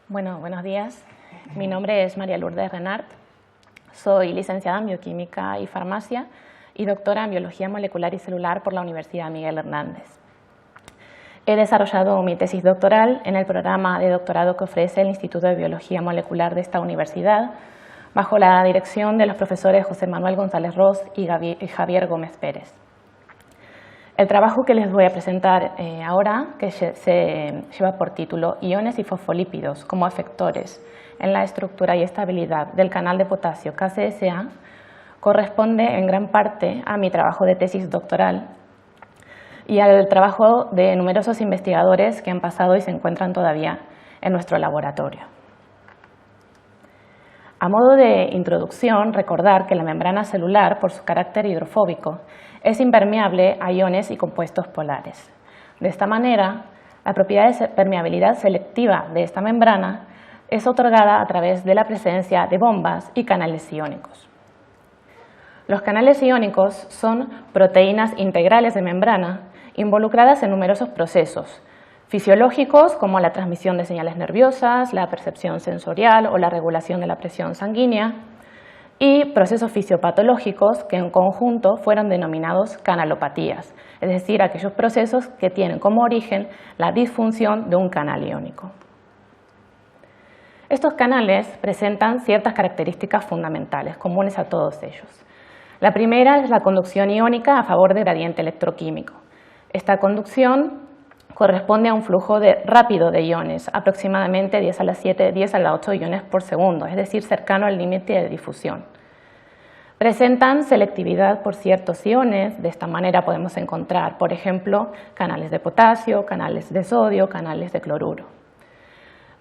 Bueno, buenos días. Mi nombre es María Lourdes Renart. Soy licenciada en Bioquímica y Farmacia y doctora en Biología Molecular y Celular por la Universidad Miguel Hernández. He desarrollado mi tesis doctoral en el programa de doctorado que ofrece el Instituto de Biología Molecular de esta universidad, bajo la dirección de los profesores José Manuel González Ros y Javier Gómez Pérez. El trabajo que les voy a presentar ahora, que se lleva por título Iones y fosfolípidos como efectores en la estructura y estabilidad del canal de potasio KCSA, corresponde en gran parte a mi trabajo de tesis doctoral y al trabajo de numerosos investigadores que han pasado y se encuentran todavía en nuestro laboratorio. A modo de introducción, recordar que la membrana celular, por su carácter hidrofóbico, es impermeable a iones y compuestos polares. De esta manera, la propiedad de permeabilidad selectiva de esta membrana es otorgada a través de la presencia de bombas y canales iónicos. Los canales iónicos son proteínas integrales de membrana involucradas en numerosos procesos fisiológicos como la transmisión de señales nerviosas, la percepción sensorial o la regulación de la presión sanguínea, y procesos fisiopatológicos que en conjunto fueron denominados canalopatías, es decir, aquellos procesos que tienen como origen la disfunción de un canal iónico. Estos canales presentan ciertas características fundamentales, comunes a todos ellos. La primera es la conducción iónica a favor del gradiente electroquímico. Esta conducción corresponde a un flujo rápido de iones, aproximadamente 10 a la 7, 10 a la 8 iones por segundo, es decir, cercano al límite de difusión. Presentan selectividad por ciertos iones, de esta manera podemos encontrar, por ejemplo, canales de potasio, canales de sodio, canales de cloruro.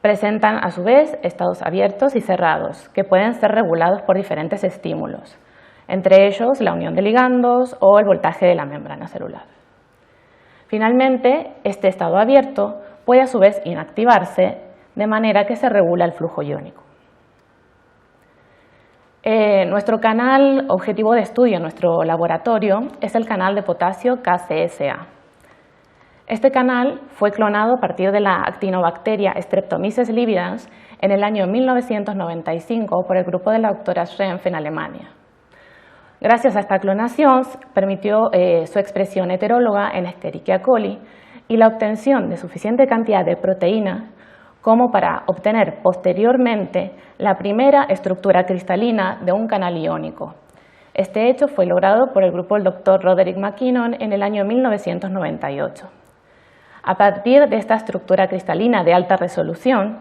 Presentan, a su vez, estados abiertos y cerrados, que pueden ser regulados por diferentes estímulos, entre ellos la unión de ligandos o el voltaje de la membrana celular. Finalmente, este estado abierto puede a su vez inactivarse de manera que se regula el flujo iónico. Nuestro canal objetivo de estudio en nuestro laboratorio es el canal de potasio KCSA. Este canal fue clonado a partir de la actinobacteria Streptomyces lividans en el año 1995 por el grupo de la doctora Schrenf en Alemania. Gracias a esta clonación permitió su expresión heteróloga en Escherichia coli y la obtención de suficiente cantidad de proteína como para obtener posteriormente la primera estructura cristalina de un canal iónico. Este hecho fue logrado por el grupo del Dr. Roderick McKinnon en el año 1998. A partir de esta estructura cristalina de alta resolución,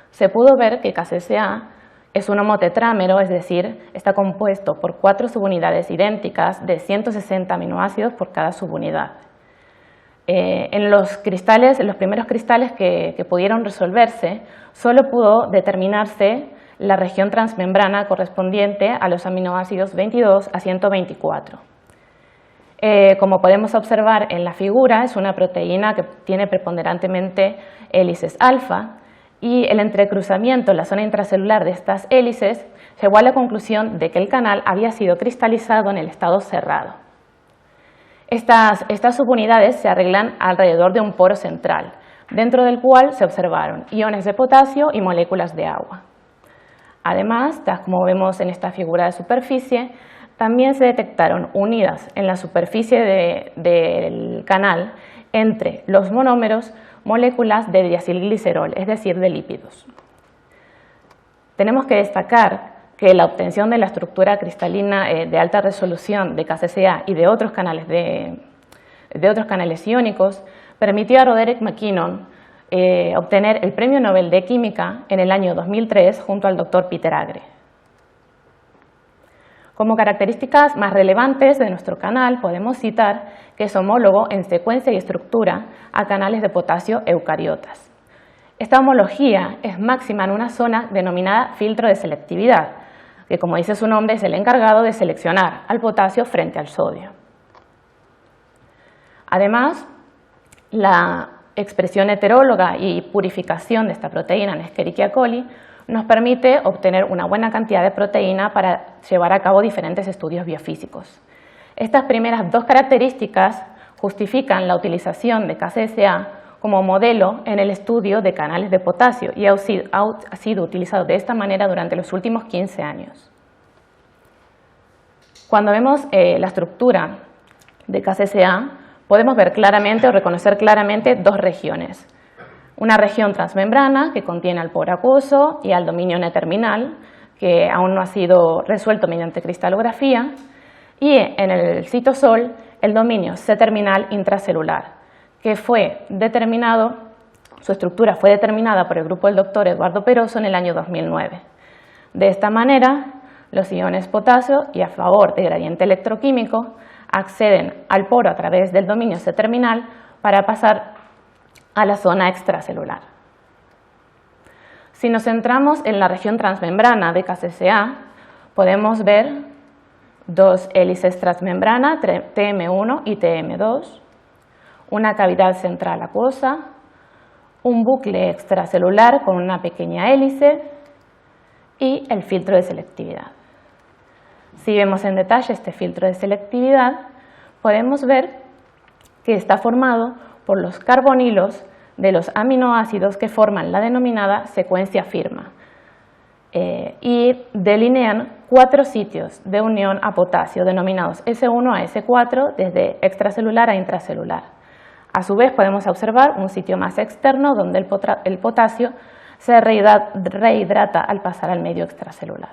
se pudo ver que KCSA es un homotetrámero, es decir, está compuesto por 4 subunidades idénticas de 160 aminoácidos por cada subunidad. En los primeros cristales que pudieron resolverse, solo pudo determinarse la región transmembrana correspondiente a los aminoácidos 22 a 124. Como podemos observar en la figura, es una proteína que tiene preponderantemente hélices alfa, y el entrecruzamiento en la zona intracelular de estas hélices llegó a la conclusión de que el canal había sido cristalizado en el estado cerrado. Estas subunidades se arreglan alrededor de un poro central, dentro del cual se observaron iones de potasio y moléculas de agua. Además, como vemos en esta figura de superficie, también se detectaron unidas en la superficie del canal entre los monómeros moléculas de diacilglicerol, es decir, de lípidos. Tenemos que destacar que la obtención de la estructura cristalina de alta resolución de KCSA y de otros canales iónicos permitió a Roderick McKinnon obtener el Premio Nobel de Química en el año 2003 junto al Dr. Peter Agre. Como características más relevantes de nuestro canal podemos citar que es homólogo en secuencia y estructura a canales de potasio eucariotas. Esta homología es máxima en una zona denominada filtro de selectividad, que como dice su nombre es el encargado de seleccionar al potasio frente al sodio. Además, la expresión heteróloga y purificación de esta proteína en Escherichia coli nos permite obtener una buena cantidad de proteína para llevar a cabo diferentes estudios biofísicos. Estas primeras 2 características justifican la utilización de KCSA como modelo en el estudio de canales de potasio y ha sido utilizado de esta manera durante los últimos 15 años. Cuando vemos la estructura de KCCA, podemos ver claramente o reconocer claramente dos regiones. Una región transmembrana que contiene al poro acuoso y al dominio N-terminal, que aún no ha sido resuelto mediante cristalografía, y en el citosol el dominio C-terminal intracelular, que fue determinado, su estructura fue determinada por el grupo del doctor Eduardo Peroso en el año 2009. De esta manera, los iones potasio y a favor de gradiente electroquímico acceden al poro a través del dominio C-terminal para pasar a la zona extracelular. Si nos centramos en la región transmembrana de KCCA, podemos ver dos hélices transmembrana, TM1 y TM2, una cavidad central acuosa, un bucle extracelular con una pequeña hélice y el filtro de selectividad. Si vemos en detalle este filtro de selectividad, podemos ver que está formado por los carbonilos de los aminoácidos que forman la denominada secuencia firma y delinean 4 sitios de unión a potasio denominados S1 a S4 desde extracelular a intracelular. A su vez podemos observar un sitio más externo donde el potasio se rehidrata al pasar al medio extracelular.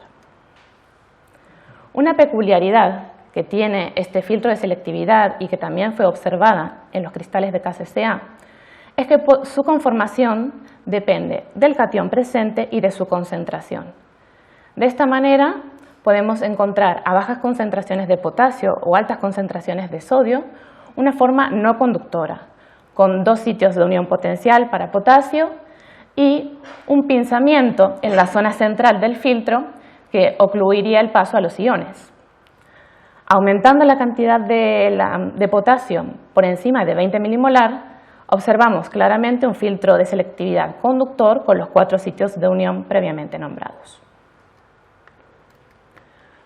Una peculiaridad que tiene este filtro de selectividad y que también fue observada en los cristales de KCCA es que su conformación depende del catión presente y de su concentración. De esta manera podemos encontrar a bajas concentraciones de potasio o altas concentraciones de sodio una forma no conductora, con 2 sitios de unión potencial para potasio y un pinzamiento en la zona central del filtro que ocluiría el paso a los iones. Aumentando la cantidad de potasio por encima de 20 milimolar, observamos claramente un filtro de selectividad conductor con los 4 sitios de unión previamente nombrados.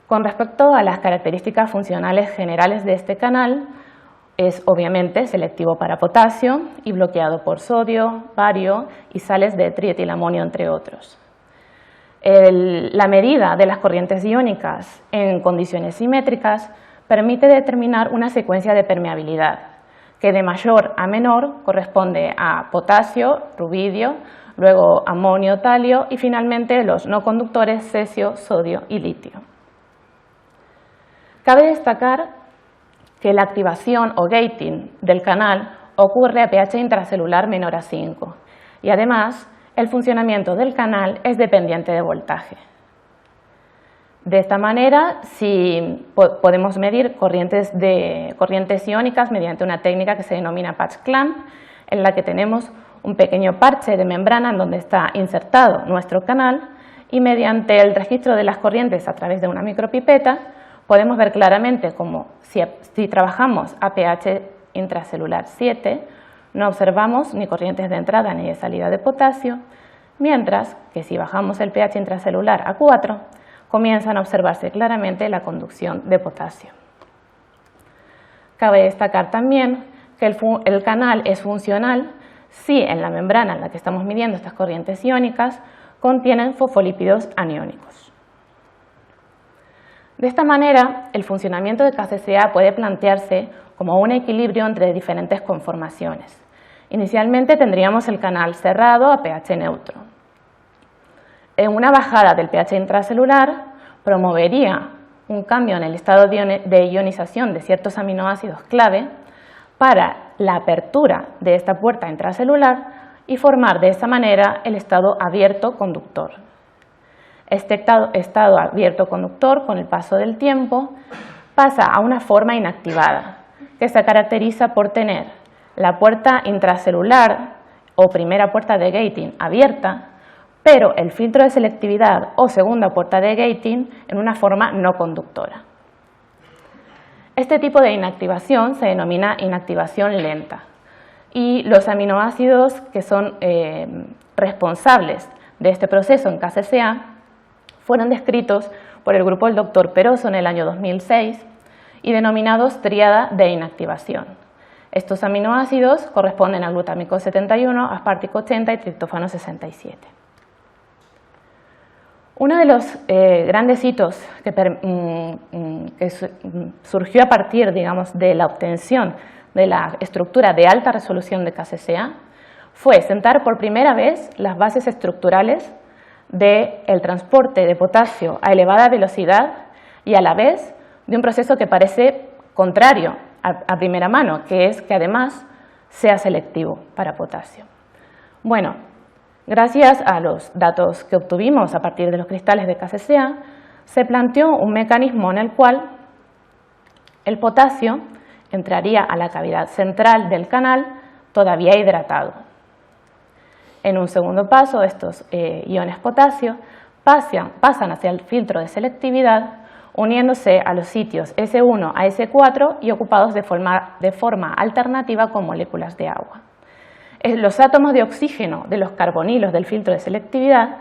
Con respecto a las características funcionales generales de este canal, es obviamente selectivo para potasio y bloqueado por sodio, bario y sales de trietilamonio, entre otros. La medida de las corrientes iónicas en condiciones simétricas permite determinar una secuencia de permeabilidad, que de mayor a menor corresponde a potasio, rubidio, luego amonio, talio y finalmente los no conductores cesio, sodio y litio. Cabe destacar que la activación o gating del canal ocurre a pH intracelular menor a 5 y además el funcionamiento del canal es dependiente de voltaje. De esta manera, podemos medir corrientes iónicas mediante una técnica que se denomina patch clamp, en la que tenemos un pequeño parche de membrana en donde está insertado nuestro canal y mediante el registro de las corrientes a través de una micropipeta podemos ver claramente cómo si trabajamos a pH intracelular 7 no observamos ni corrientes de entrada ni de salida de potasio, mientras que si bajamos el pH intracelular a 4 comienzan a observarse claramente la conducción de potasio. Cabe destacar también que el canal es funcional si en la membrana en la que estamos midiendo estas corrientes iónicas contienen fosfolípidos aniónicos. De esta manera, el funcionamiento de KCCA puede plantearse como un equilibrio entre diferentes conformaciones. Inicialmente tendríamos el canal cerrado a pH neutro. En una bajada del pH intracelular promovería un cambio en el estado de ionización de ciertos aminoácidos clave para la apertura de esta puerta intracelular y formar de esta manera el estado abierto conductor. Este estado abierto conductor, con el paso del tiempo, pasa a una forma inactivada, que se caracteriza por tener la puerta intracelular o primera puerta de gating abierta, pero el filtro de selectividad o segunda puerta de gating en una forma no conductora. Este tipo de inactivación se denomina inactivación lenta y los aminoácidos que son responsables de este proceso en KCCA fueron descritos por el grupo del Dr. Peroso en el año 2006 y denominados tríada de inactivación, Estos aminoácidos corresponden al glutámico 71, aspartico 80 y triptófano 67. Uno de los grandes hitos que surgió a partir, digamos, de la obtención de la estructura de alta resolución de KCCA fue sentar por primera vez las bases estructurales del transporte de potasio a elevada velocidad y a la vez de un proceso que parece contrario a primera mano, que es que además sea selectivo para potasio. Bueno, gracias a los datos que obtuvimos a partir de los cristales de KCCA, se planteó un mecanismo en el cual el potasio entraría a la cavidad central del canal todavía hidratado. En un segundo paso, estos iones potasio pasan hacia el filtro de selectividad, uniéndose a los sitios S1 a S4 y ocupados de forma alternativa con moléculas de agua. Los átomos de oxígeno de los carbonilos del filtro de selectividad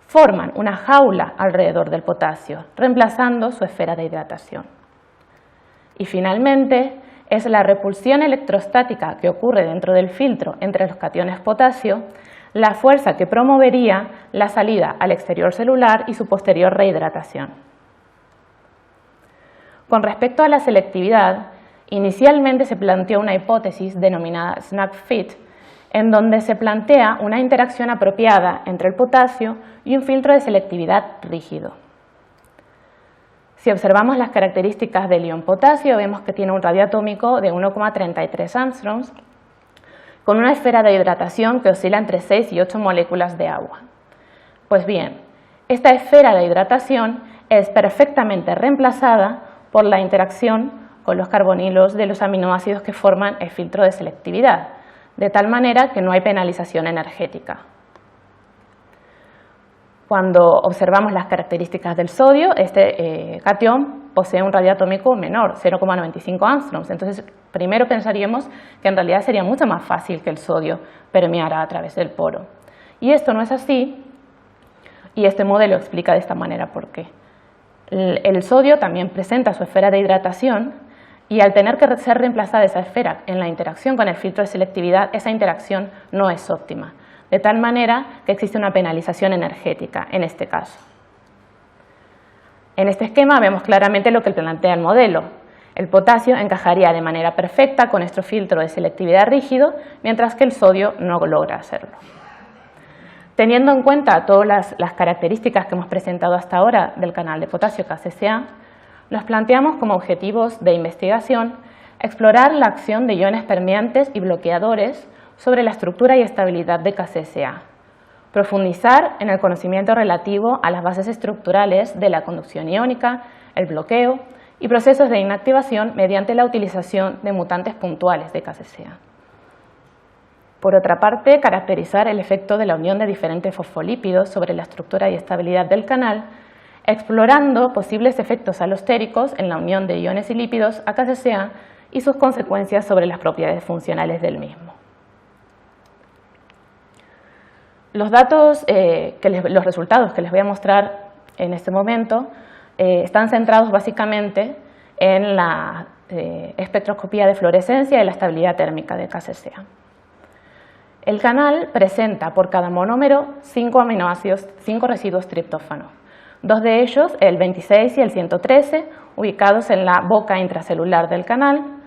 forman una jaula alrededor del potasio, reemplazando su esfera de hidratación. Y finalmente, es la repulsión electrostática que ocurre dentro del filtro entre los cationes potasio la fuerza que promovería la salida al exterior celular y su posterior rehidratación. Con respecto a la selectividad, inicialmente se planteó una hipótesis denominada snap fit, en donde se plantea una interacción apropiada entre el potasio y un filtro de selectividad rígido. Si observamos las características del ion potasio, vemos que tiene un radio atómico de 1,33 angstroms, con una esfera de hidratación que oscila entre 6 y 8 moléculas de agua. Pues bien, esta esfera de hidratación es perfectamente reemplazada por la interacción con los carbonilos de los aminoácidos que forman el filtro de selectividad, de tal manera que no hay penalización energética. Cuando observamos las características del sodio, este catión posee un radio atómico menor, 0,95 angstroms. Entonces, primero pensaríamos que en realidad sería mucho más fácil que el sodio permeara a través del poro. Y esto no es así, y este modelo explica de esta manera por qué. El sodio también presenta su esfera de hidratación, y al tener que ser reemplazada esa esfera en la interacción con el filtro de selectividad, esa interacción no es óptima, de tal manera que existe una penalización energética en este caso. En este esquema vemos claramente lo que plantea el modelo. El potasio encajaría de manera perfecta con nuestro filtro de selectividad rígido, mientras que el sodio no logra hacerlo. Teniendo en cuenta todas las características que hemos presentado hasta ahora del canal de potasio KCCA, nos planteamos como objetivos de investigación explorar la acción de iones permeantes y bloqueadores sobre la estructura y estabilidad de KCCA, profundizar en el conocimiento relativo a las bases estructurales de la conducción iónica, el bloqueo y procesos de inactivación mediante la utilización de mutantes puntuales de KCCA. Por otra parte, caracterizar el efecto de la unión de diferentes fosfolípidos sobre la estructura y estabilidad del canal, explorando posibles efectos alostéricos en la unión de iones y lípidos a KCCA y sus consecuencias sobre las propiedades funcionales del mismo. Los resultados que les voy a mostrar en este momento están centrados básicamente en la espectroscopía de fluorescencia y la estabilidad térmica de KCCA. El canal presenta por cada monómero 5 aminoácidos, 5 residuos triptófano. 2 de ellos, el 26 y el 113, ubicados en la boca intracelular del canal.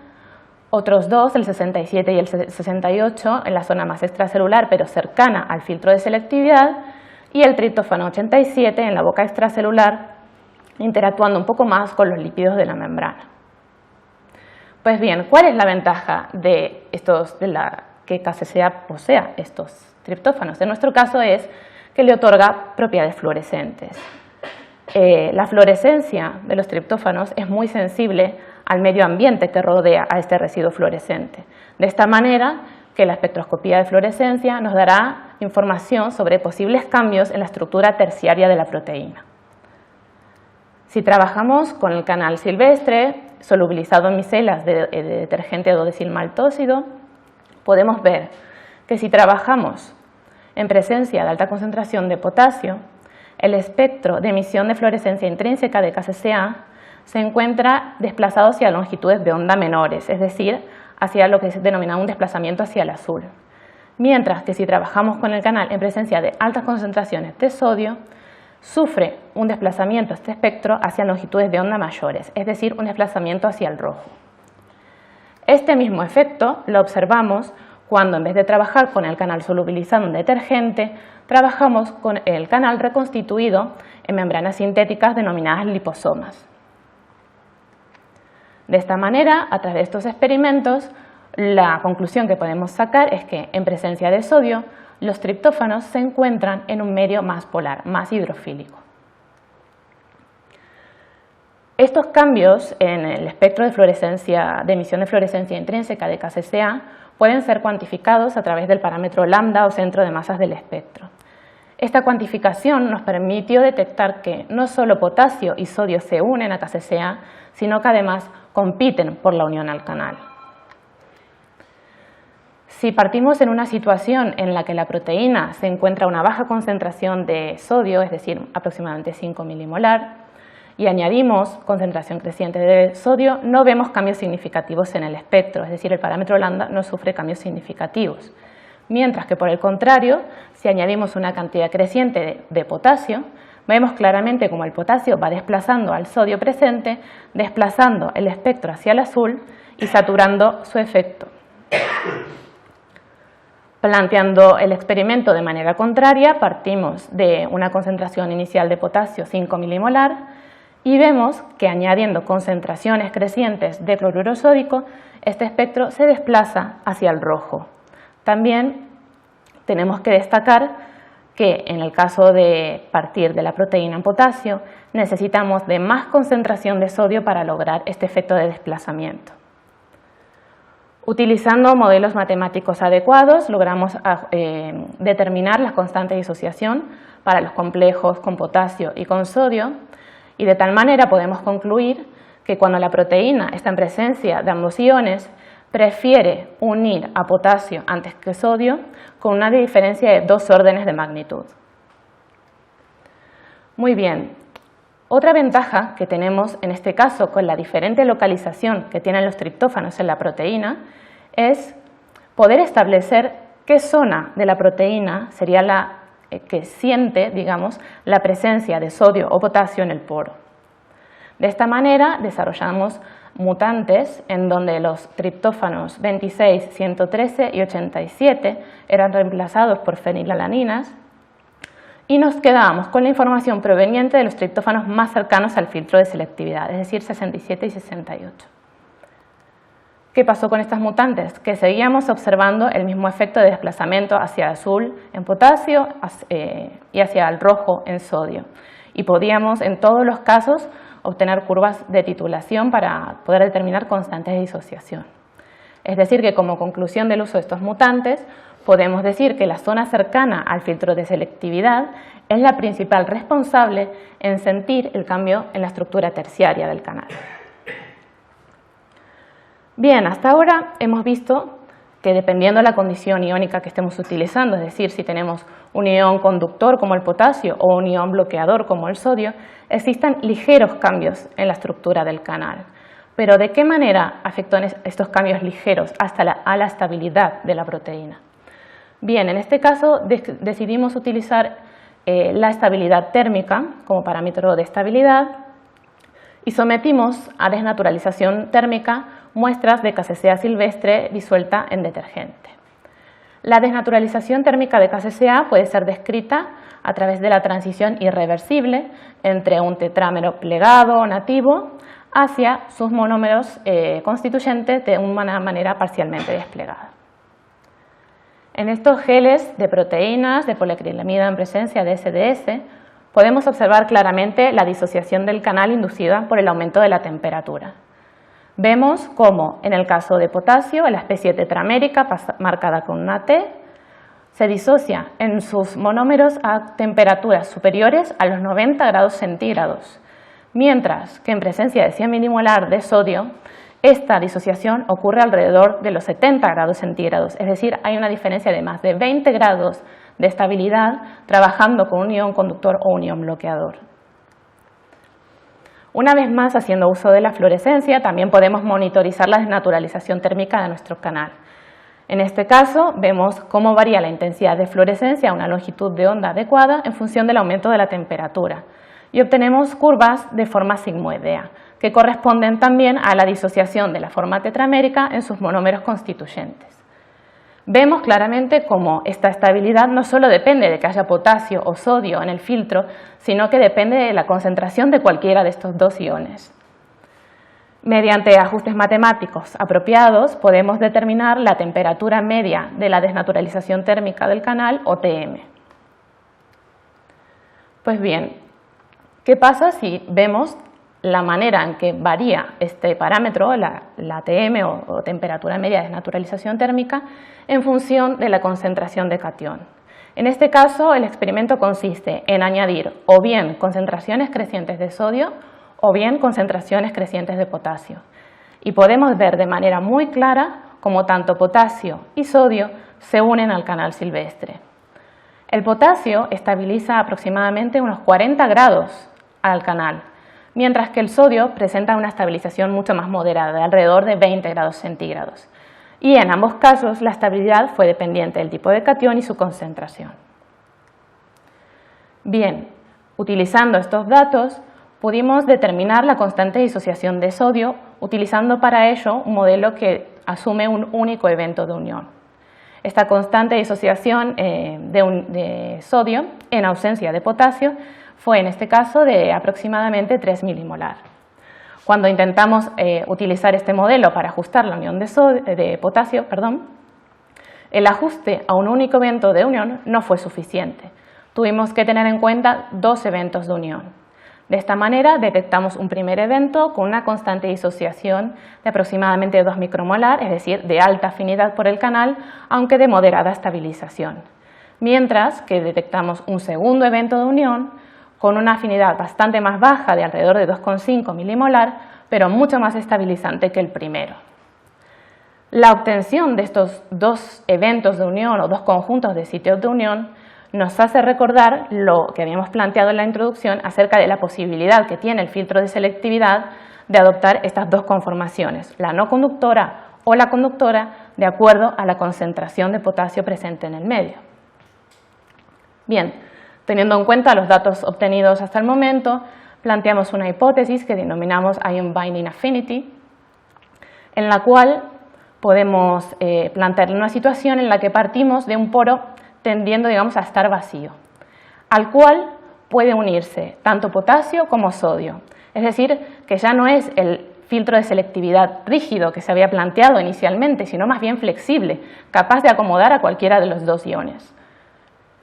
Otros 2, el 67 y el 68, en la zona más extracelular pero cercana al filtro de selectividad. Y el triptófano 87 en la boca extracelular, interactuando un poco más con los lípidos de la membrana. Pues bien, ¿cuál es la ventaja de que KCCA posea estos triptófanos? En nuestro caso es que le otorga propiedades fluorescentes. La fluorescencia de los triptófanos es muy sensible al medio ambiente que rodea a este residuo fluorescente. De esta manera que la espectroscopía de fluorescencia nos dará información sobre posibles cambios en la estructura terciaria de la proteína. Si trabajamos con el canal silvestre, solubilizado en micelas de detergente dodesilmaltósido, podemos ver que si trabajamos en presencia de alta concentración de potasio, el espectro de emisión de fluorescencia intrínseca de KCCA se encuentra desplazado hacia longitudes de onda menores, es decir, hacia lo que se denomina un desplazamiento hacia el azul. Mientras que si trabajamos con el canal en presencia de altas concentraciones de sodio, sufre un desplazamiento este espectro hacia longitudes de onda mayores, es decir, un desplazamiento hacia el rojo. Este mismo efecto lo observamos cuando en vez de trabajar con el canal solubilizado en detergente, trabajamos con el canal reconstituido en membranas sintéticas denominadas liposomas. De esta manera, a través de estos experimentos, la conclusión que podemos sacar es que en presencia de sodio, los triptófanos se encuentran en un medio más polar, más hidrofílico. Estos cambios en el espectro de emisión de fluorescencia intrínseca de KCCA pueden ser cuantificados a través del parámetro lambda o centro de masas del espectro. Esta cuantificación nos permitió detectar que no solo potasio y sodio se unen a KCCA, sino que además compiten por la unión al canal. Si partimos en una situación en la que la proteína se encuentra a una baja concentración de sodio, es decir, aproximadamente 5 milimolar, y añadimos concentración creciente de sodio, no vemos cambios significativos en el espectro, es decir, el parámetro lambda no sufre cambios significativos. Mientras que, por el contrario, si añadimos una cantidad creciente de potasio, vemos claramente cómo el potasio va desplazando al sodio presente, desplazando el espectro hacia el azul y saturando su efecto. Planteando el experimento de manera contraria, partimos de una concentración inicial de potasio 5 milimolar y vemos que añadiendo concentraciones crecientes de cloruro sódico, este espectro se desplaza hacia el rojo. También tenemos que destacar que en el caso de partir de la proteína en potasio, necesitamos de más concentración de sodio para lograr este efecto de desplazamiento. Utilizando modelos matemáticos adecuados, logramos determinar las constantes de disociación para los complejos con potasio y con sodio, y de tal manera podemos concluir que cuando la proteína está en presencia de ambos iones, prefiere unir a potasio antes que sodio con una diferencia de 2 órdenes de magnitud. Muy bien, otra ventaja que tenemos en este caso con la diferente localización que tienen los triptófanos en la proteína es poder establecer qué zona de la proteína sería la que siente, digamos, la presencia de sodio o potasio en el poro. De esta manera desarrollamos mutantes en donde los triptófanos 26, 113 y 87 eran reemplazados por fenilalaninas y nos quedábamos con la información proveniente de los triptófanos más cercanos al filtro de selectividad, es decir, 67 y 68. ¿Qué pasó con estas mutantes? Que seguíamos observando el mismo efecto de desplazamiento hacia el azul en potasio y hacia el rojo en sodio. Y podíamos, en todos los casos, obtener curvas de titulación para poder determinar constantes de disociación. Es decir, que como conclusión del uso de estos mutantes, podemos decir que la zona cercana al filtro de selectividad es la principal responsable en sentir el cambio en la estructura terciaria del canal. Bien, hasta ahora hemos visto que dependiendo de la condición iónica que estemos utilizando, es decir, si tenemos un ion conductor como el potasio o un ion bloqueador como el sodio, existen ligeros cambios en la estructura del canal. Pero ¿de qué manera afectan estos cambios ligeros a la estabilidad de la proteína? Bien, en este caso decidimos utilizar la estabilidad térmica como parámetro de estabilidad y sometimos a desnaturalización térmica muestras de KCCA silvestre disuelta en detergente. La desnaturalización térmica de KCCA puede ser descrita a través de la transición irreversible entre un tetrámero plegado nativo hacia sus monómeros constituyentes de una manera parcialmente desplegada. En estos geles de proteínas de poliacrilamida en presencia de SDS podemos observar claramente la disociación del canal inducida por el aumento de la temperatura. Vemos cómo, en el caso de potasio, la especie tetramérica, marcada con una T, se disocia en sus monómeros a temperaturas superiores a los 90 grados centígrados, mientras que en presencia de 100 milimolar de sodio, esta disociación ocurre alrededor de los 70 grados centígrados, es decir, hay una diferencia de más de 20 grados de estabilidad trabajando con un ion conductor o un ion bloqueador. Una vez más, haciendo uso de la fluorescencia, también podemos monitorizar la desnaturalización térmica de nuestro canal. En este caso, vemos cómo varía la intensidad de fluorescencia a una longitud de onda adecuada en función del aumento de la temperatura. Y obtenemos curvas de forma sigmoidea, que corresponden también a la disociación de la forma tetramérica en sus monómeros constituyentes. Vemos claramente cómo esta estabilidad no solo depende de que haya potasio o sodio en el filtro, sino que depende de la concentración de cualquiera de estos dos iones. Mediante ajustes matemáticos apropiados podemos determinar la temperatura media de la desnaturalización térmica del canal o TM. Pues bien, ¿qué pasa si vemos la manera en que varía este parámetro, la TM o temperatura media de desnaturalización térmica, en función de la concentración de catión? En este caso, el experimento consiste en añadir o bien concentraciones crecientes de sodio o bien concentraciones crecientes de potasio. Y podemos ver de manera muy clara cómo tanto potasio y sodio se unen al canal silvestre. El potasio estabiliza aproximadamente unos 40 grados al canal, mientras que el sodio presenta una estabilización mucho más moderada, de alrededor de 20 grados centígrados. Y en ambos casos la estabilidad fue dependiente del tipo de catión y su concentración. Bien, utilizando estos datos pudimos determinar la constante de disociación de sodio, utilizando para ello un modelo que asume un único evento de unión. Esta constante de disociación de sodio en ausencia de potasio fue en este caso de aproximadamente 3 milimolar. Cuando intentamos utilizar este modelo para ajustar la unión de potasio, el ajuste a un único evento de unión no fue suficiente. Tuvimos que tener en cuenta dos eventos de unión. De esta manera detectamos un primer evento con una constante de disociación de aproximadamente 2 micromolar, es decir, de alta afinidad por el canal, aunque de moderada estabilización. Mientras que detectamos un segundo evento de unión con una afinidad bastante más baja, de alrededor de 2,5 milimolar, pero mucho más estabilizante que el primero. La obtención de estos dos eventos de unión o dos conjuntos de sitios de unión nos hace recordar lo que habíamos planteado en la introducción acerca de la posibilidad que tiene el filtro de selectividad de adoptar estas dos conformaciones, la no conductora o la conductora, de acuerdo a la concentración de potasio presente en el medio. Bien, teniendo en cuenta los datos obtenidos hasta el momento, planteamos una hipótesis que denominamos Ion Binding Affinity, en la cual podemos plantear una situación en la que partimos de un poro tendiendo, digamos, a estar vacío, al cual puede unirse tanto potasio como sodio. Es decir, que ya no es el filtro de selectividad rígido que se había planteado inicialmente, sino más bien flexible, capaz de acomodar a cualquiera de los dos iones.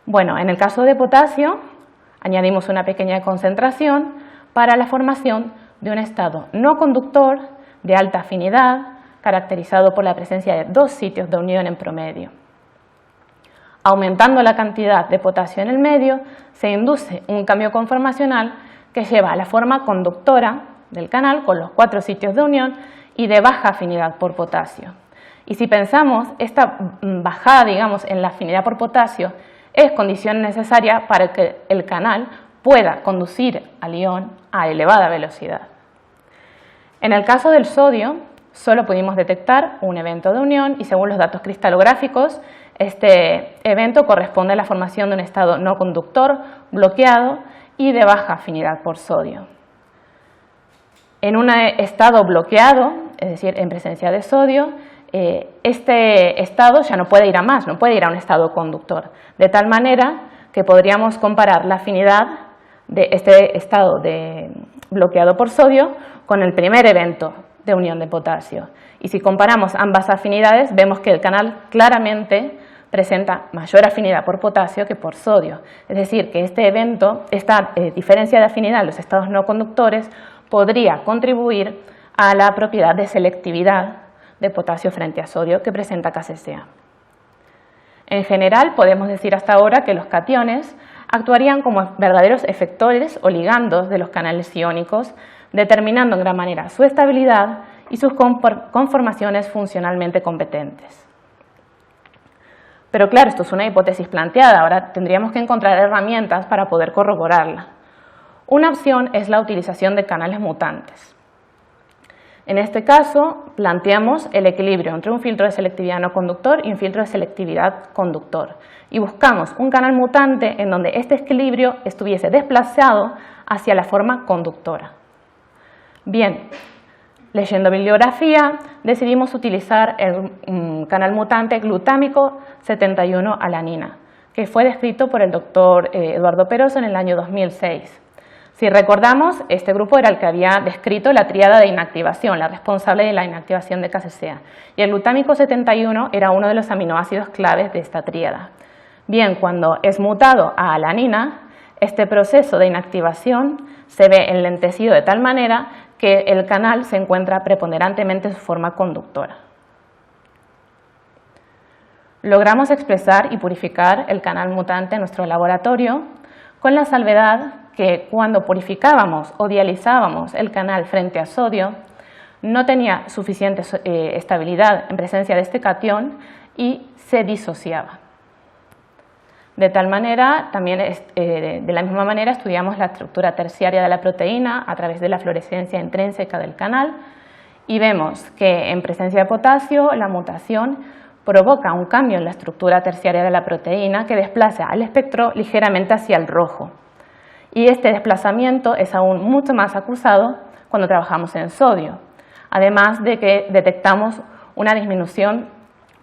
Bueno, en el caso de potasio, añadimos una pequeña concentración para la formación de un estado no conductor de alta afinidad, caracterizado por la presencia de dos sitios de unión en promedio. Aumentando la cantidad de potasio en el medio, se induce un cambio conformacional que lleva a la forma conductora del canal con los 4 sitios de unión y de baja afinidad por potasio. Y si pensamos, esta bajada, digamos, en la afinidad por potasio es condición necesaria para que el canal pueda conducir al ion a elevada velocidad. En el caso del sodio, solo pudimos detectar un evento de unión y según los datos cristalográficos, este evento corresponde a la formación de un estado no conductor, bloqueado y de baja afinidad por sodio. En un estado bloqueado, es decir, en presencia de sodio, este estado ya no puede ir a más, no puede ir a un estado conductor, de tal manera que podríamos comparar la afinidad de este estado bloqueado por sodio con el primer evento de unión de potasio. Y si comparamos ambas afinidades, vemos que el canal claramente presenta mayor afinidad por potasio que por sodio. Es decir, que este evento, esta diferencia de afinidad en los estados no conductores, podría contribuir a la propiedad de selectividad de potasio frente a sodio que presenta KCSA. En general, podemos decir hasta ahora que los cationes actuarían como verdaderos efectores o ligandos de los canales iónicos, determinando en gran manera su estabilidad y sus conformaciones funcionalmente competentes. Pero claro, esto es una hipótesis planteada, ahora tendríamos que encontrar herramientas para poder corroborarla. Una opción es la utilización de canales mutantes. En este caso, planteamos el equilibrio entre un filtro de selectividad no conductor y un filtro de selectividad conductor. Y buscamos un canal mutante en donde este equilibrio estuviese desplazado hacia la forma conductora. Bien, leyendo bibliografía, decidimos utilizar el canal mutante glutámico 71-alanina, que fue descrito por el doctor Eduardo Peroso en el año 2006. Si recordamos, este grupo era el que había descrito la tríada de inactivación, la responsable de la inactivación de KCCA, y el glutámico 71 era uno de los aminoácidos claves de esta tríada. Bien, cuando es mutado a alanina, este proceso de inactivación se ve enlentecido de tal manera que el canal se encuentra preponderantemente en su forma conductora. Logramos expresar y purificar el canal mutante en nuestro laboratorio con la salvedad que cuando purificábamos o dializábamos el canal frente a sodio no tenía suficiente estabilidad en presencia de este catión y se disociaba. De tal manera, también de la misma manera estudiamos la estructura terciaria de la proteína a través de la fluorescencia intrínseca del canal y vemos que en presencia de potasio la mutación provoca un cambio en la estructura terciaria de la proteína que desplaza al espectro ligeramente hacia el rojo. Y este desplazamiento es aún mucho más acusado cuando trabajamos en sodio, además de que detectamos una disminución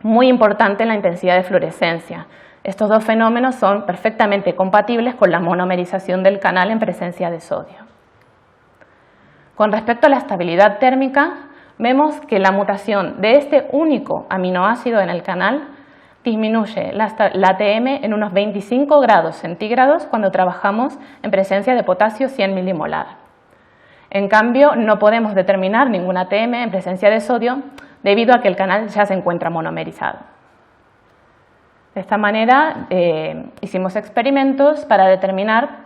muy importante en la intensidad de fluorescencia. Estos dos fenómenos son perfectamente compatibles con la monomerización del canal en presencia de sodio. Con respecto a la estabilidad térmica, vemos que la mutación de este único aminoácido en el canal disminuye la ATM en unos 25 grados centígrados cuando trabajamos en presencia de potasio 100 milimolar. En cambio, no podemos determinar ningún ATM en presencia de sodio debido a que el canal ya se encuentra monomerizado. De esta manera, hicimos experimentos para determinar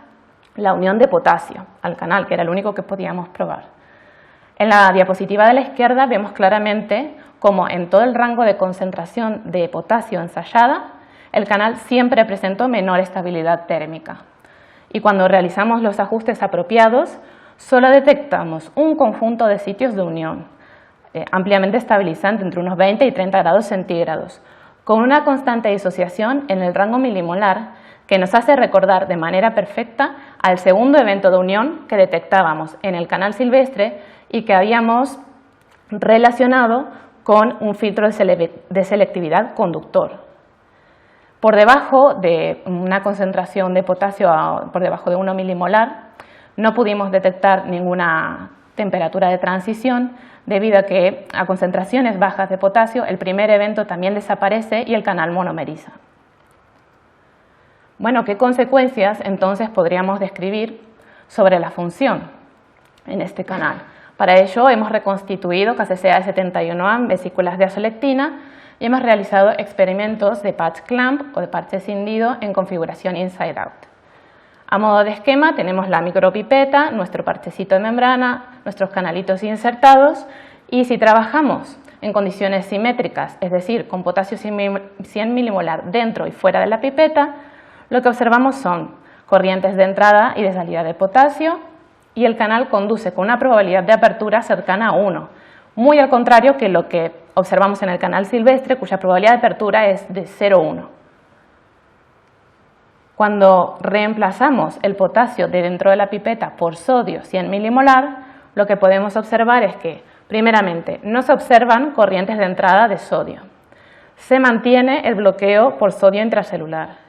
la unión de potasio al canal, que era el único que podíamos probar. En la diapositiva de la izquierda vemos claramente cómo en todo el rango de concentración de potasio ensayada, el canal siempre presentó menor estabilidad térmica. Y cuando realizamos los ajustes apropiados, solo detectamos un conjunto de sitios de unión, ampliamente estabilizante entre unos 20 y 30 grados centígrados, con una constante disociación en el rango milimolar que nos hace recordar de manera perfecta al segundo evento de unión que detectábamos en el canal silvestre y que habíamos relacionado con un filtro de selectividad conductor. Por debajo de una concentración de potasio por debajo de 1 milimolar, no pudimos detectar ninguna temperatura de transición debido a que a concentraciones bajas de potasio el primer evento también desaparece y el canal monomeriza. Bueno, ¿qué consecuencias entonces podríamos describir sobre la función en este canal? Para ello hemos reconstituido KCCA71A en vesículas de azolectina y hemos realizado experimentos de patch clamp o de parche escindido en configuración inside out. A modo de esquema tenemos la micropipeta, nuestro parchecito de membrana, nuestros canalitos insertados y si trabajamos en condiciones simétricas, es decir, con potasio 100 milimolar dentro y fuera de la pipeta, lo que observamos son corrientes de entrada y de salida de potasio y el canal conduce con una probabilidad de apertura cercana a 1, muy al contrario que lo que observamos en el canal silvestre, cuya probabilidad de apertura es de 0,1. Cuando reemplazamos el potasio de dentro de la pipeta por sodio 100 milimolar, lo que podemos observar es que, primeramente, no se observan corrientes de entrada de sodio. Se mantiene el bloqueo por sodio intracelular.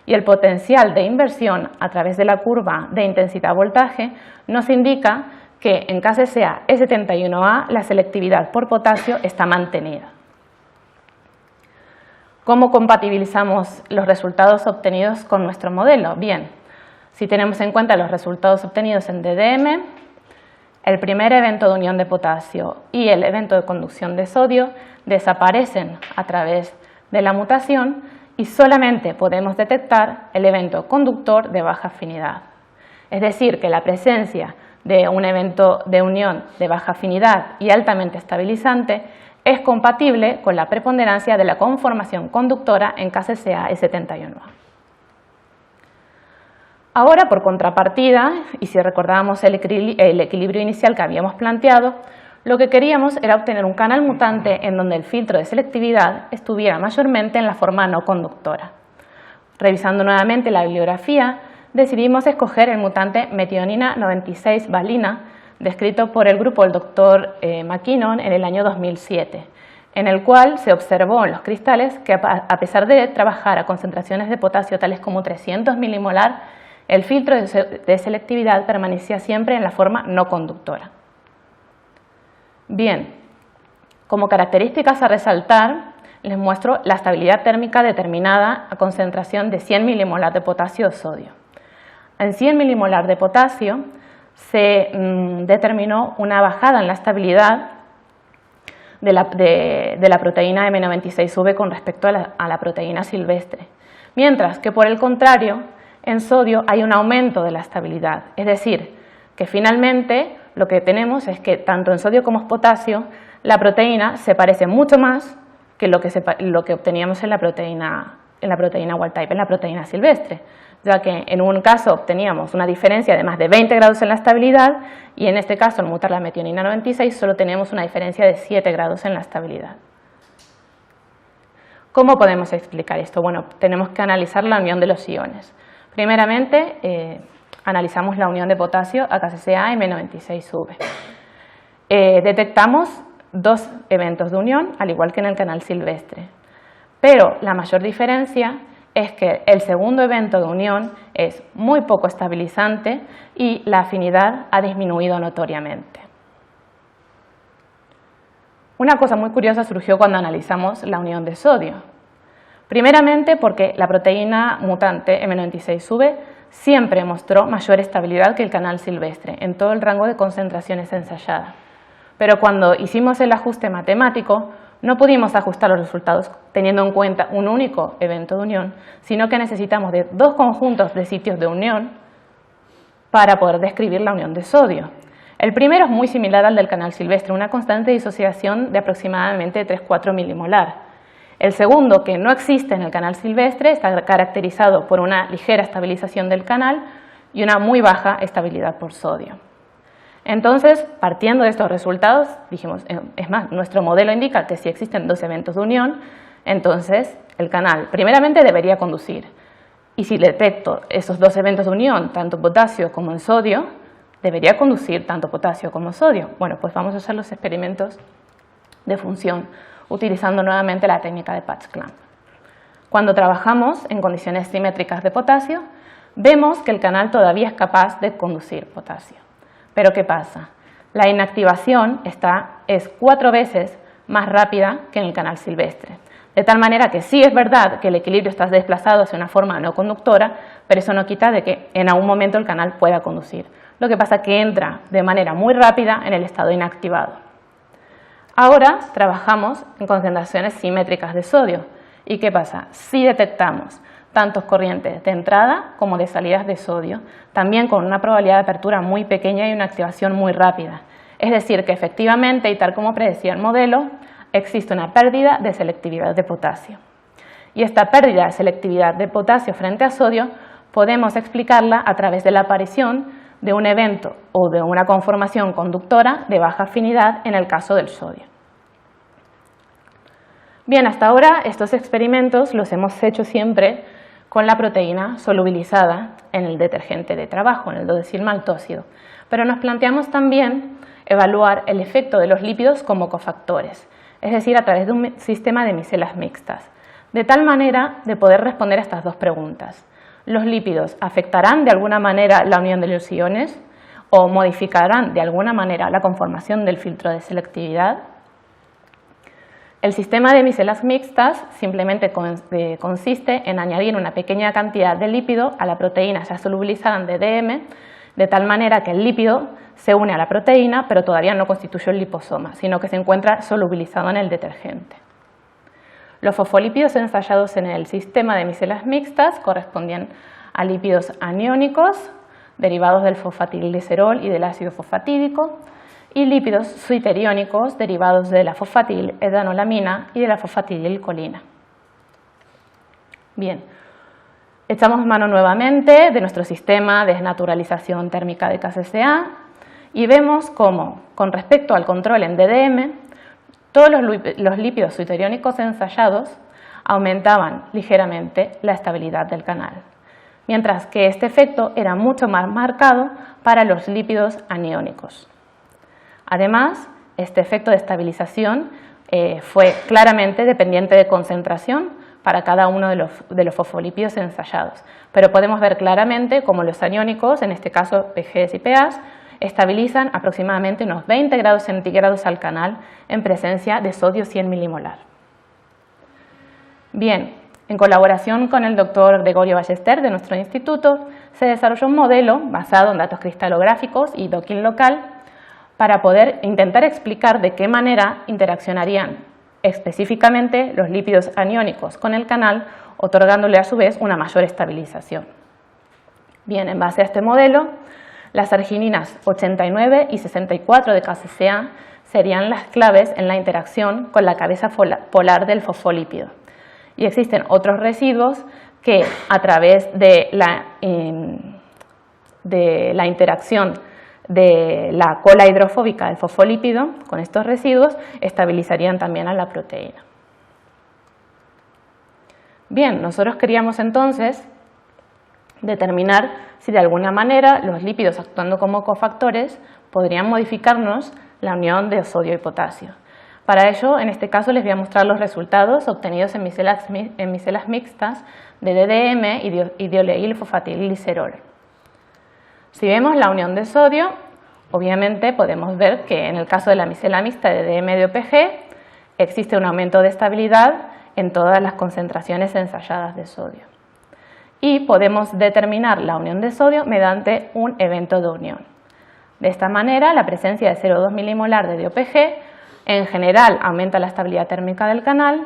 Y el potencial de inversión a través de la curva de intensidad-voltaje nos indica que en KCCA E71A la selectividad por potasio está mantenida. ¿Cómo compatibilizamos los resultados obtenidos con nuestro modelo? Bien, si tenemos en cuenta los resultados obtenidos en DDM, el primer evento de unión de potasio y el evento de conducción de sodio desaparecen a través de la mutación y solamente podemos detectar el evento conductor de baja afinidad. Es decir, que la presencia de un evento de unión de baja afinidad y altamente estabilizante es compatible con la preponderancia de la conformación conductora en KCCA E71A. Ahora, por contrapartida, y si recordábamos el equilibrio inicial que habíamos planteado, lo que queríamos era obtener un canal mutante en donde el filtro de selectividad estuviera mayormente en la forma no conductora. Revisando nuevamente la bibliografía, decidimos escoger el mutante metionina 96-valina, descrito por el grupo del Dr. McKinnon en el año 2007, en el cual se observó en los cristales que a pesar de trabajar a concentraciones de potasio tales como 300 milimolar, el filtro de selectividad permanecía siempre en la forma no conductora. Bien, como características a resaltar, les muestro la estabilidad térmica determinada a concentración de 100 milimolar de potasio o sodio. En 100 milimolar de potasio se determinó una bajada en la estabilidad de la proteína M96V con respecto a la proteína silvestre, mientras que por el contrario, en sodio hay un aumento de la estabilidad, es decir, que finalmente lo que tenemos es que tanto en sodio como en potasio la proteína se parece mucho más que lo que obteníamos en la proteína wild type, en la proteína silvestre, ya que en un caso obteníamos una diferencia de más de 20 grados en la estabilidad y en este caso al mutar la metionina 96 solo tenemos una diferencia de 7 grados en la estabilidad. ¿Cómo podemos explicar esto? Bueno, tenemos que analizar la unión de los iones. Primeramente, analizamos la unión de potasio AKCCA M96V. Detectamos dos eventos de unión, al igual que en el canal silvestre. Pero la mayor diferencia es que el segundo evento de unión es muy poco estabilizante y la afinidad ha disminuido notoriamente. Una cosa muy curiosa surgió cuando analizamos la unión de sodio. Primeramente porque la proteína mutante M96V siempre mostró mayor estabilidad que el canal silvestre en todo el rango de concentraciones ensayada. Pero cuando hicimos el ajuste matemático, no pudimos ajustar los resultados teniendo en cuenta un único evento de unión, sino que necesitamos de dos conjuntos de sitios de unión para poder describir la unión de sodio. El primero es muy similar al del canal silvestre, una constante de disociación de aproximadamente 3-4 milimolar. El segundo, que no existe en el canal silvestre, está caracterizado por una ligera estabilización del canal y una muy baja estabilidad por sodio. Entonces, partiendo de estos resultados, dijimos, es más, nuestro modelo indica que si existen dos eventos de unión, entonces el canal primeramente debería conducir. Y si detecto esos dos eventos de unión, tanto potasio como en sodio, debería conducir tanto potasio como sodio. Bueno, pues vamos a hacer los experimentos de función utilizando nuevamente la técnica de patch clamp. Cuando trabajamos en condiciones simétricas de potasio, vemos que el canal todavía es capaz de conducir potasio. Pero ¿qué pasa? La inactivación es 4 veces más rápida que en el canal silvestre. De tal manera que sí es verdad que el equilibrio está desplazado hacia una forma no conductora, pero eso no quita de que en algún momento el canal pueda conducir. Lo que pasa es que entra de manera muy rápida en el estado inactivado. Ahora trabajamos en concentraciones simétricas de sodio. ¿Y qué pasa? Si detectamos tantos corrientes de entrada como de salidas de sodio, también con una probabilidad de apertura muy pequeña y una activación muy rápida. Es decir, que efectivamente, y tal como predecía el modelo, existe una pérdida de selectividad de potasio. Y esta pérdida de selectividad de potasio frente a sodio podemos explicarla a través de la aparición de un evento o de una conformación conductora de baja afinidad en el caso del sodio. Bien, hasta ahora estos experimentos los hemos hecho siempre con la proteína solubilizada en el detergente de trabajo, en el dodecilmaltóxido, pero nos planteamos también evaluar el efecto de los lípidos como cofactores, es decir, a través de un sistema de micelas mixtas, de tal manera de poder responder a estas dos preguntas. ¿Los lípidos afectarán de alguna manera la unión de los iones o modificarán de alguna manera la conformación del filtro de selectividad? El sistema de micelas mixtas simplemente consiste en añadir una pequeña cantidad de lípido a la proteína ya solubilizada en DDM, de tal manera que el lípido se une a la proteína, pero todavía no constituye el liposoma, sino que se encuentra solubilizado en el detergente. Los fosfolípidos ensayados en el sistema de micelas mixtas correspondían a lípidos aniónicos, derivados del fosfatilglicerol y del ácido fosfatídico, y lípidos suiteriónicos, derivados de la fosfatildanolamina y de la fosfatidilcolina. Bien, Echamos mano nuevamente de nuestro sistema de desnaturalización térmica de KCCA y vemos cómo, con respecto al control en DDM, todos los lípidos suiteriónicos ensayados aumentaban ligeramente la estabilidad del canal, mientras que este efecto era mucho más marcado para los lípidos aniónicos. Además, este efecto de estabilización fue claramente dependiente de concentración para cada uno de los fosfolípidos ensayados, pero podemos ver claramente cómo los aniónicos, en este caso PGs y PAs, estabilizan aproximadamente unos 20 grados centígrados al canal en presencia de sodio 100 milimolar. Bien, en colaboración con el doctor Gregorio Ballester de nuestro instituto, se desarrolló un modelo basado en datos cristalográficos y docking local para poder intentar explicar de qué manera interaccionarían específicamente los lípidos aniónicos con el canal, otorgándole a su vez una mayor estabilización. Bien, en base a este modelo, las argininas 89 y 64 de KCCA serían las claves en la interacción con la cabeza polar del fosfolípido. Y existen otros residuos que, a través de la interacción de la cola hidrofóbica del fosfolípido con estos residuos, estabilizarían también a la proteína. Bien, nosotros queríamos entonces determinar si de alguna manera los lípidos actuando como cofactores podrían modificarnos la unión de sodio y potasio. Para ello, en este caso, les voy a mostrar los resultados obtenidos en micelas mixtas de DDM y dioleíl-fosfatilicerol. Si vemos la unión de sodio, obviamente podemos ver que en el caso de la micela mixta de DDM-DOPG existe un aumento de estabilidad en todas las concentraciones ensayadas de sodio. Y podemos determinar la unión de sodio mediante un evento de unión. De esta manera, la presencia de 0,2 milimolar de DOPG en general aumenta la estabilidad térmica del canal.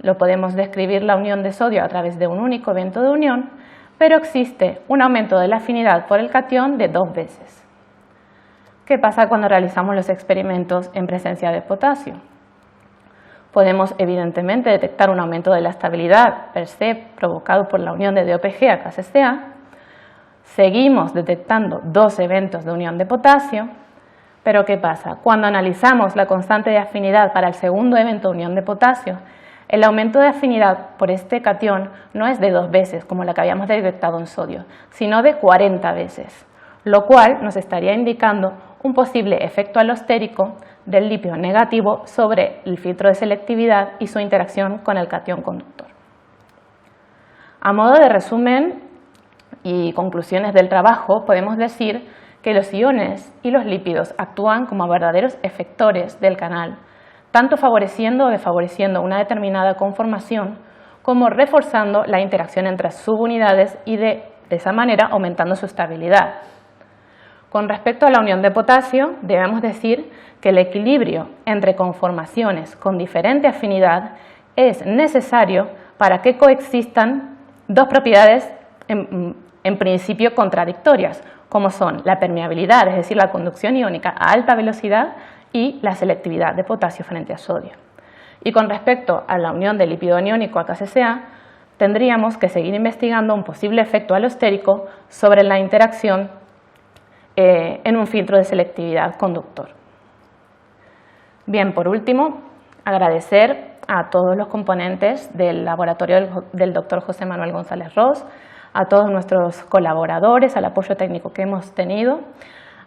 Lo podemos describir la unión de sodio a través de un único evento de unión, pero existe un aumento de la afinidad por el catión de 2 veces. ¿Qué pasa cuando realizamos los experimentos en presencia de potasio? Podemos evidentemente detectar un aumento de la estabilidad per se provocado por la unión de DOPG a KCCA. Seguimos detectando 2 eventos de unión de potasio, pero ¿qué pasa? Cuando analizamos la constante de afinidad para el segundo evento de unión de potasio, el aumento de afinidad por este catión no es de 2 veces, como la que habíamos detectado en sodio, sino de 40 veces, lo cual nos estaría indicando un posible efecto alostérico del lípido negativo sobre el filtro de selectividad y su interacción con el catión conductor. A modo de resumen y conclusiones del trabajo, podemos decir que los iones y los lípidos actúan como verdaderos efectores del canal, tanto favoreciendo o desfavoreciendo una determinada conformación, como reforzando la interacción entre subunidades y de esa manera aumentando su estabilidad. Con respecto a la unión de potasio, debemos decir que el equilibrio entre conformaciones con diferente afinidad es necesario para que coexistan 2 propiedades en principio contradictorias, como son la permeabilidad, es decir, la conducción iónica a alta velocidad, y la selectividad de potasio frente a sodio. Y con respecto a la unión del lípido aniónico a KCCA, tendríamos que seguir investigando un posible efecto alostérico sobre la interacción en un filtro de selectividad conductor. Bien, por último, agradecer a todos los componentes del laboratorio del Dr. José Manuel González Ros, a todos nuestros colaboradores, al apoyo técnico que hemos tenido,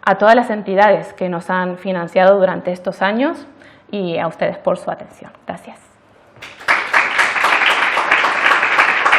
a todas las entidades que nos han financiado durante estos años y a ustedes por su atención. Gracias.